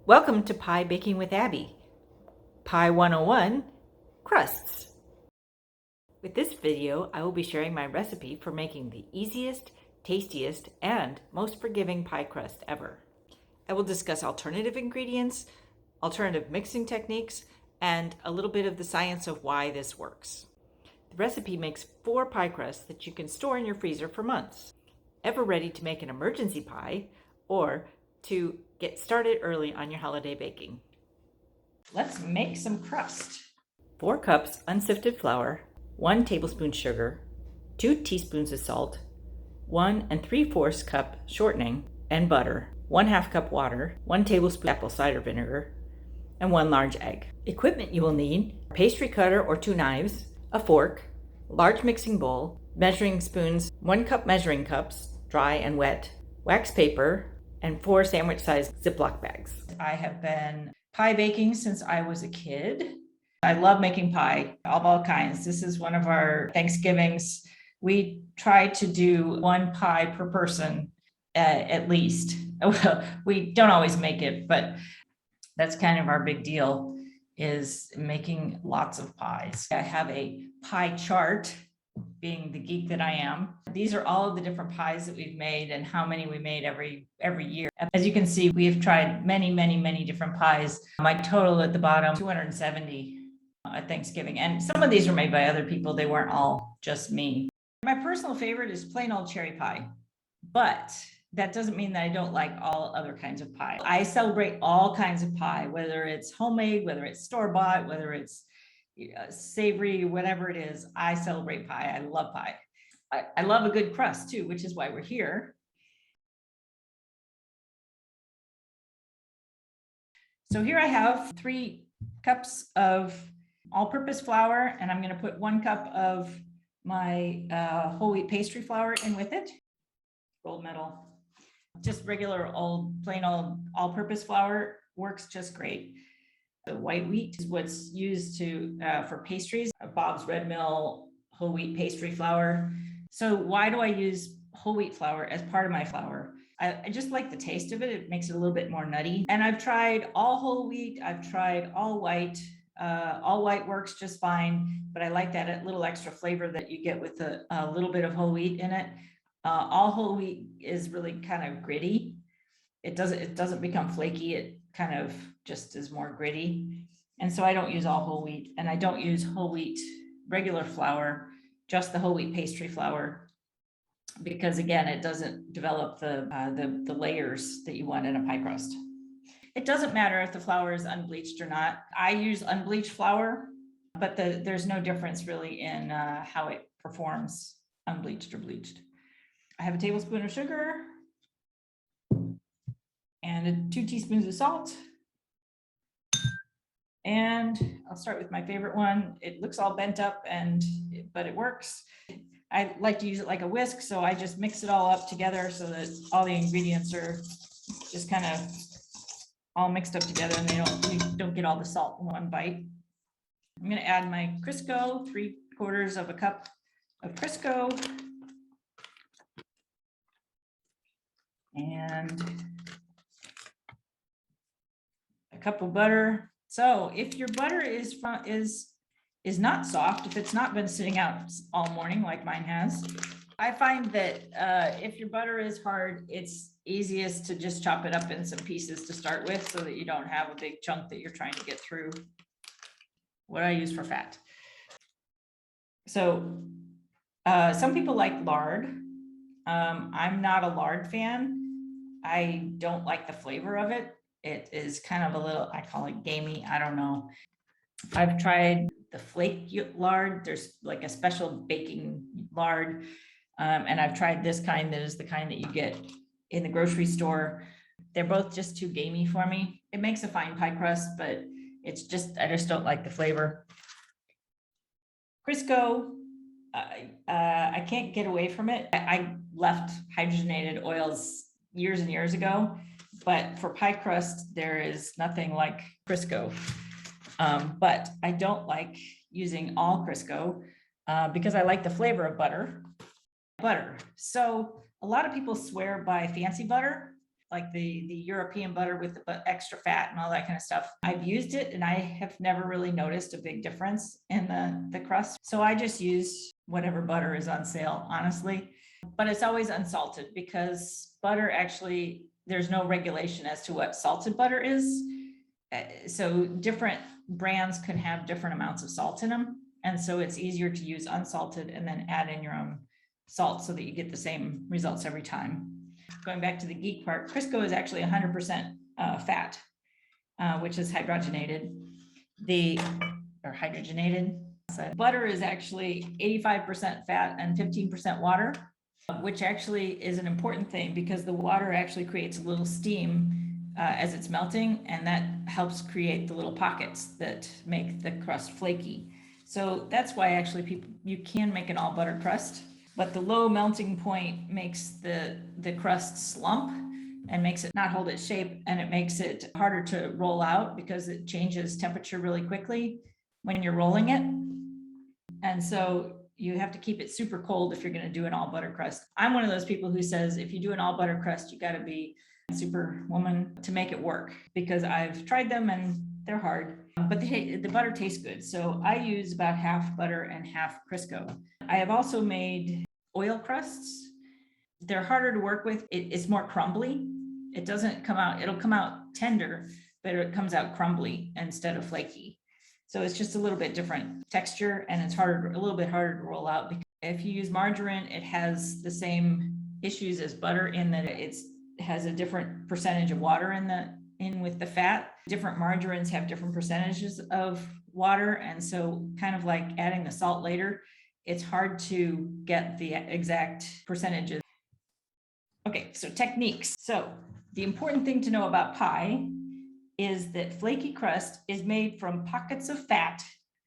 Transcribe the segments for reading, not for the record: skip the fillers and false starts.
Welcome to Pie Baking with Abby. Pie 101, Crusts. With this video, I will be sharing my recipe for making the easiest, tastiest, and most forgiving pie crust ever. I will discuss alternative ingredients, alternative mixing techniques, and a little bit of the science of why this works. The recipe makes 4 pie crusts that you can store in your freezer for months. Ever ready to make an emergency pie or to get started early on your holiday baking? Let's make some crust. 4 cups unsifted flour, 1 tablespoon sugar, 2 teaspoons of salt, 1 3/4 cup shortening and butter, 1/2 cup water, 1 tablespoon apple cider vinegar, and 1 large egg. Equipment you will need: a pastry cutter or 2 knives, a fork, a large mixing bowl, measuring spoons, 1 cup measuring cups, dry and wet, wax paper, and 4 sandwich-sized Ziploc bags. I have been pie baking since I was a kid. I love making pie of all kinds. This is one of our Thanksgivings. We try to do 1 pie per person at least. Well, we don't always make it, but that's kind of our big deal, is making lots of pies. I have a pie chart, being the geek that I am. These are all of the different pies that we've made and how many we made every year. As you can see, we've tried many different pies. My total at the bottom, 270 at Thanksgiving. And some of these were made by other people. They weren't all just me. My personal favorite is plain old cherry pie, but that doesn't mean that I don't like all other kinds of pie. I celebrate all kinds of pie, whether it's homemade, whether it's store-bought, whether it's savory, whatever it is. I celebrate pie. I love pie. I love a good crust too, which is why we're here. So here I have 3 cups of all-purpose flour, and I'm going to put 1 cup of my whole wheat pastry flour in with it. Gold medal. Just regular old, plain old all-purpose flour works just great. The white wheat is what's used for pastries. Bob's Red Mill whole wheat pastry flour. So why do I use whole wheat flour as part of my flour? I just like the taste of it. It makes it a little bit more nutty. And I've tried all whole wheat. I've tried all white. All white works just fine, but I like that little extra flavor that you get with a little bit of whole wheat in it. All whole wheat is really kind of gritty. It doesn't become flaky. It kind of just is more gritty. And so I don't use all whole wheat, and I don't use whole wheat regular flour, just the whole wheat pastry flour, because again, it doesn't develop the layers that you want in a pie crust. It doesn't matter if the flour is unbleached or not. I use unbleached flour, but there's no difference really in how it performs, unbleached or bleached. I have a tablespoon of sugar and 2 teaspoons of salt. And I'll start with my favorite one. It looks all bent up, but it works. I like to use it like a whisk, so I just mix it all up together so that all the ingredients are just kind of all mixed up together, and you don't get all the salt in one bite. I'm going to add my Crisco, 3/4 cup of Crisco, and a cup of butter. So if your butter is not soft, if it's not been sitting out all morning like mine has, I find that if your butter is hard, it's easiest to just chop it up in some pieces to start with, so that you don't have a big chunk that you're trying to get through. What I use for fat. So some people like lard. I'm not a lard fan. I don't like the flavor of it. It is kind of a little, I call it gamey. I don't know. I've tried the flake lard. There's like a special baking lard. And I've tried this kind, that is the kind that you get in the grocery store. They're both just too gamey for me. It makes a fine pie crust, but I just don't like the flavor. Crisco, I can't get away from it. I left hydrogenated oils years and years ago, but for pie crust, there is nothing like Crisco. But I don't like using all Crisco because I like the flavor of butter. So a lot of people swear by fancy butter. like the European butter with the extra fat and all that kind of stuff. I've used it and I have never really noticed a big difference in the crust. So I just use whatever butter is on sale, honestly. But it's always unsalted because butter actually, there's no regulation as to what salted butter is. So different brands can have different amounts of salt in them. And so it's easier to use unsalted and then add in your own salt so that you get the same results every time. Going back to the geek part, Crisco is actually 100% fat, which is hydrogenated. Hydrogenated. So butter is actually 85% fat and 15% water, which actually is an important thing because the water actually creates a little steam as it's melting, and that helps create the little pockets that make the crust flaky. So that's why actually you can make an all butter crust, but the low melting point makes the crust slump and makes it not hold its shape, and it makes it harder to roll out because it changes temperature really quickly when you're rolling it. And so you have to keep it super cold if you're going to do an all butter crust. I'm one of those people who says if you do an all butter crust, you got to be superwoman to make it work, because I've tried them and they're hard, but the butter tastes good. So I use about half butter and half Crisco. I have also made oil crusts. They're harder to work with. It's more crumbly. It doesn't come out, it'll come out tender, but it comes out crumbly instead of flaky. So it's just a little bit different texture, and it's a little bit harder to roll out. Because if you use margarine, it has the same issues as butter in that it has a different percentage of water in with the fat. Different margarines have different percentages of water, and so kind of like adding the salt later, it's hard to get the exact percentages. Okay, so techniques. So the important thing to know about pie is that flaky crust is made from pockets of fat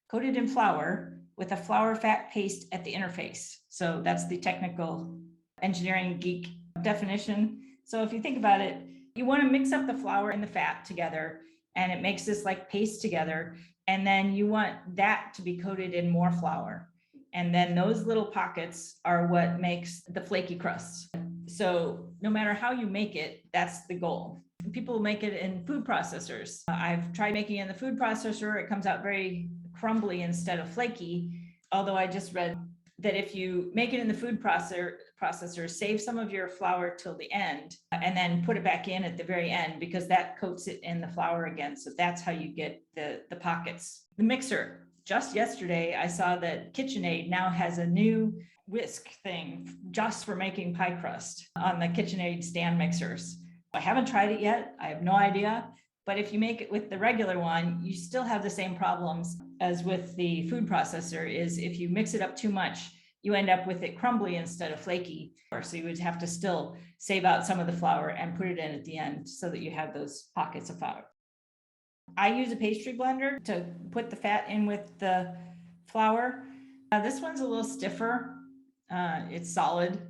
coated in flour with a flour fat paste at the interface. So that's the technical engineering geek definition. So if you think about it, you want to mix up the flour and the fat together, and it makes this like paste together. And then you want that to be coated in more flour. And then those little pockets are what makes the flaky crust. So no matter how you make it, that's the goal. People make it in food processors. I've tried making it in the food processor. It comes out very crumbly instead of flaky. Although I just read that if you make it in the food processor, save some of your flour till the end and then put it back in at the very end, because that coats it in the flour again. So that's how you get the pockets. The mixer. Just yesterday, I saw that KitchenAid now has a new whisk thing just for making pie crust on the KitchenAid stand mixers. I haven't tried it yet. I have no idea. But if you make it with the regular one, you still have the same problems as with the food processor. Is if you mix it up too much, you end up with it crumbly instead of flaky. So you would have to still save out some of the flour and put it in at the end so that you have those pockets of flour. I use a pastry blender to put the fat in with the flour. This one's a little stiffer. It's solid.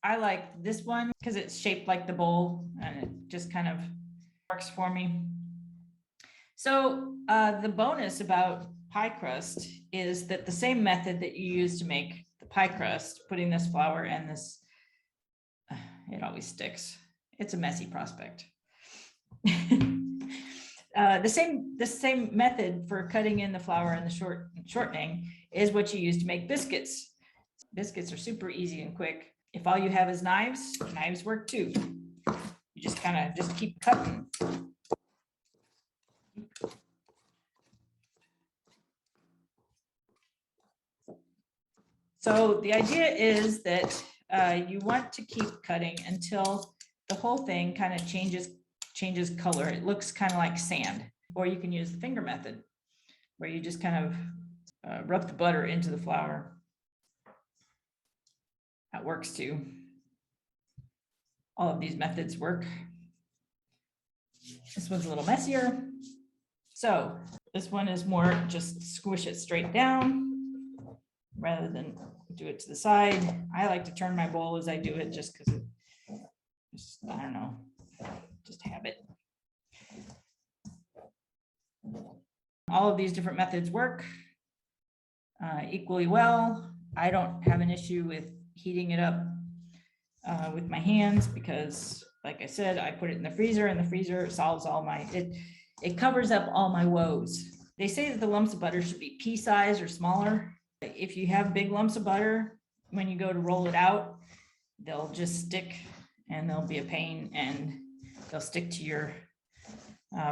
I like this one because it's shaped like the bowl and it just kind of works for me. So the bonus about pie crust is that the same method that you use to make the pie crust, putting this flour and this, it always sticks. It's a messy prospect. The same method for cutting in the flour and the shortening is what you use to make biscuits. Biscuits are super easy and quick. If all you have is knives, knives work too. You just kind of keep cutting. So the idea is that you want to keep cutting until the whole thing kind of changes color. It looks kind of like sand. Or you can use the finger method, where you just kind of rub the butter into the flour. That works too. All of these methods work. This one's a little messier. So this one is more just squish it straight down rather than do it to the side. I like to turn my bowl as I do it just because I don't know, just habit. All of these different methods work equally well. I don't have an issue with heating it up with my hands because like I said, I put it in the freezer, and the freezer solves all my, it covers up all my woes. They say that the lumps of butter should be pea size or smaller. If you have big lumps of butter, when you go to roll it out, they'll just stick and they'll be a pain, and they'll stick to your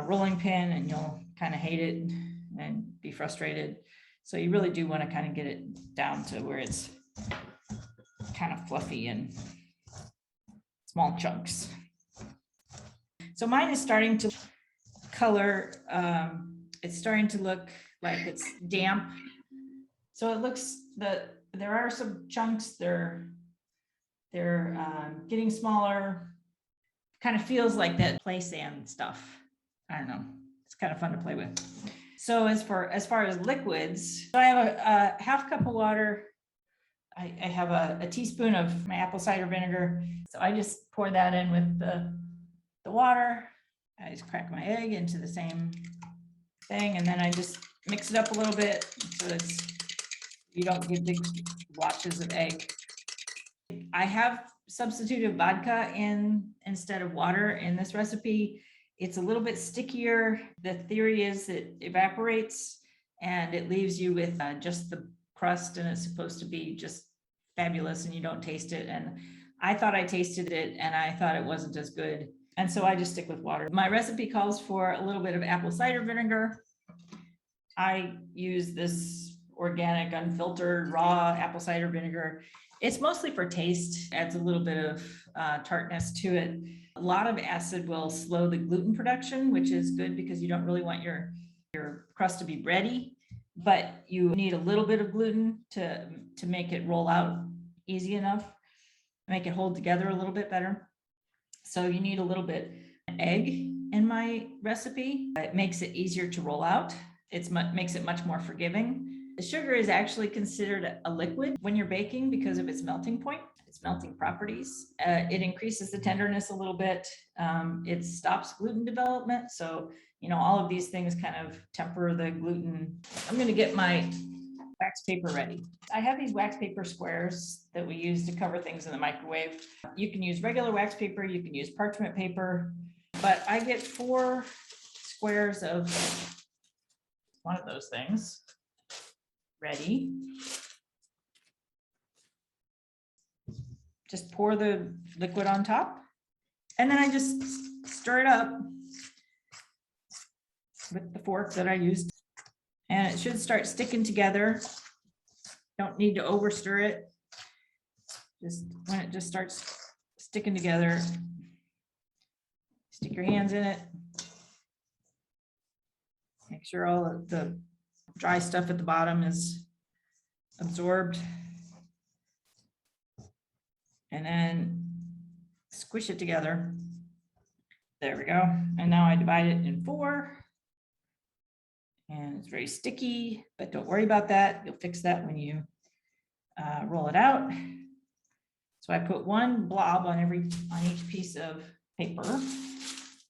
rolling pin, and you'll kind of hate it and be frustrated. So you really do want to kind of get it down to where it's kind of fluffy and small chunks. So mine is starting to color. It's starting to look like it's damp. So it looks that there are some chunks. They're getting smaller. Kind of feels like that play sand stuff. I don't know. It's kind of fun to play with. So as far as liquids, so I have a half cup of water. I have a teaspoon of my apple cider vinegar. So I just pour that in with the water. I just crack my egg into the same thing, and then I just mix it up a little bit so you don't get big blotches of egg. I have substituted vodka instead of water in this recipe. It's a little bit stickier. The theory is it evaporates and it leaves you with just the crust, and it's supposed to be just fabulous, and you don't taste it. And I thought I tasted it and I thought it wasn't as good. And so I just stick with water. My recipe calls for a little bit of apple cider vinegar. I use this organic, unfiltered, raw apple cider vinegar. It's mostly for taste, adds a little bit of tartness to it. A lot of acid will slow the gluten production, which is good because you don't really want your crust to be bready, but you need a little bit of gluten to make it roll out easy enough, make it hold together a little bit better. So you need a little bit of egg in my recipe. It makes it easier to roll out. It makes it much more forgiving. The sugar is actually considered a liquid when you're baking because of its melting point, its melting properties. It increases the tenderness a little bit. It stops gluten development. So, all of these things kind of temper the gluten. I'm going to get my wax paper ready. I have these wax paper squares that we use to cover things in the microwave. You can use regular wax paper, you can use parchment paper, but I get 4 squares of one of those things ready. Just pour the liquid on top, and then I just stir it up with the fork that I used, and it should start sticking together. Don't need to over stir it. Just when it just starts sticking together, stick your hands in it. Make sure all of the dry stuff at the bottom is absorbed. And then squish it together. There we go. And now I divide it in 4. And it's very sticky, but don't worry about that. You'll fix that when you roll it out. So I put 1 blob on each piece of paper.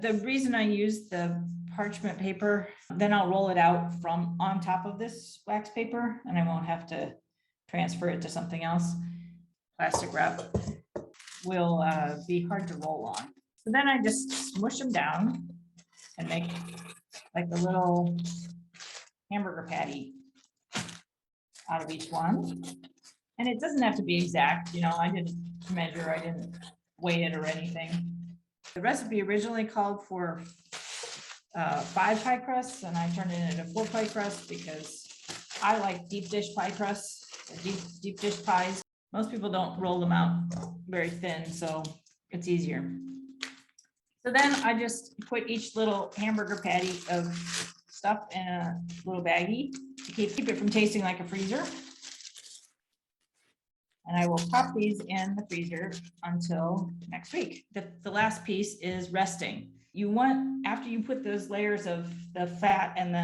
The reason I use the parchment paper, then I'll roll it out from on top of this wax paper, and I won't have to transfer it to something else. Plastic wrap will be hard to roll on. So then I just smush them down and make like a little hamburger patty out of each one. And it doesn't have to be exact, I didn't measure, I didn't weigh it or anything. The recipe originally called for 5 pie crusts, and I turned it into 4 pie crusts because I like deep dish pie crusts, deep dish pies. Most people don't roll them out very thin, so it's easier. So then I just put each little hamburger patty of stuff in a little baggie to keep it from tasting like a freezer. And I will pop these in the freezer until next week. The last piece is resting. You want, after you put those layers of the fat and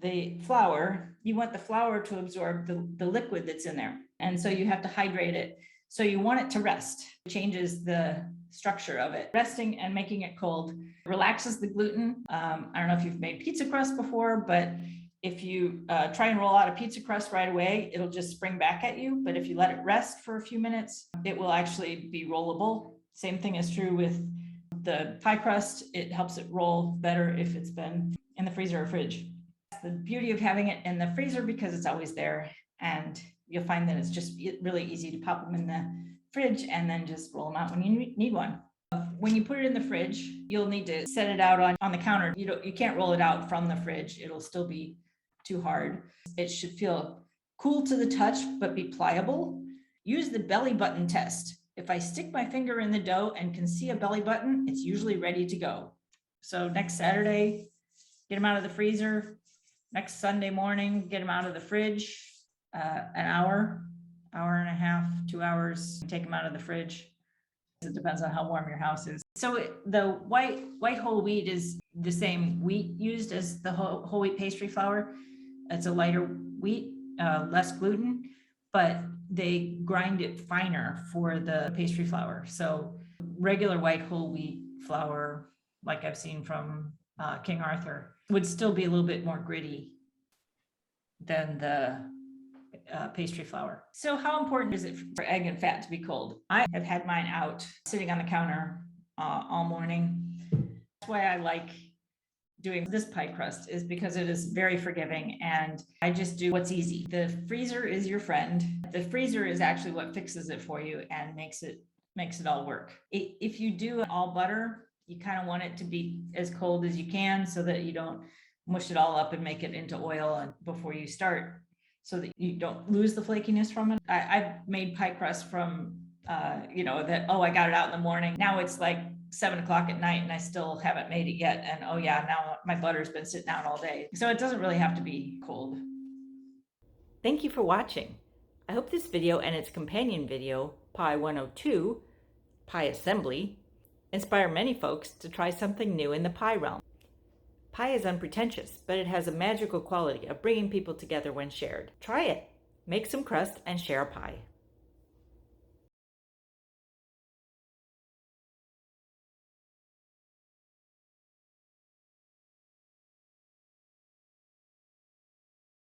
the flour, you want the flour to absorb the liquid that's in there. And so you have to hydrate it. So you want it to rest. It changes the structure of it. Resting and making it cold relaxes the gluten. I don't know if you've made pizza crust before, but if you try and roll out a pizza crust right away, it'll just spring back at you. But if you let it rest for a few minutes, it will actually be rollable. Same thing is true with the pie crust. It helps it roll better if it's been in the freezer or fridge. That's the beauty of having it in the freezer because it's always there, and you'll find that it's just really easy to pop them in the fridge and then just roll them out when you need one. When you put it in the fridge, you'll need to set it out on the counter. You can't roll it out from the fridge. It'll still be too hard. It should feel cool to the touch, but be pliable. Use the belly button test. If I stick my finger in the dough and can see a belly button, it's usually ready to go. So next Saturday, get them out of the freezer. Next Sunday morning, get them out of the fridge, an hour and a half, 2 hours, take them out of the fridge. It depends on how warm your house is. So the white whole wheat is the same wheat used as the whole wheat pastry flour. It's a lighter wheat, less gluten, but they grind it finer for the pastry flour. So regular white whole wheat flour, like I've seen from King Arthur, would still be a little bit more gritty than the pastry flour. So how important is it for egg and fat to be cold? I have had mine out sitting on the counter all morning. That's why I like doing this pie crust, is because it is very forgiving and I just do what's easy. The freezer is your friend. The freezer is actually what fixes it for you and makes it all work. If you do all butter, you kind of want it to be as cold as you can so that you don't mush it all up and make it into oil and before you start, so that you don't lose the flakiness from it. I've made pie crust from I got it out in the morning. Now it's like 7 o'clock at night and I still haven't made it yet. And oh yeah, now my butter's been sitting out all day. So it doesn't really have to be cold. Thank you for watching. I hope this video and its companion video, Pie 102, Pie Assembly, inspire many folks to try something new in the pie realm. Pie is unpretentious, but it has a magical quality of bringing people together when shared. Try it. Make some crust and share a pie.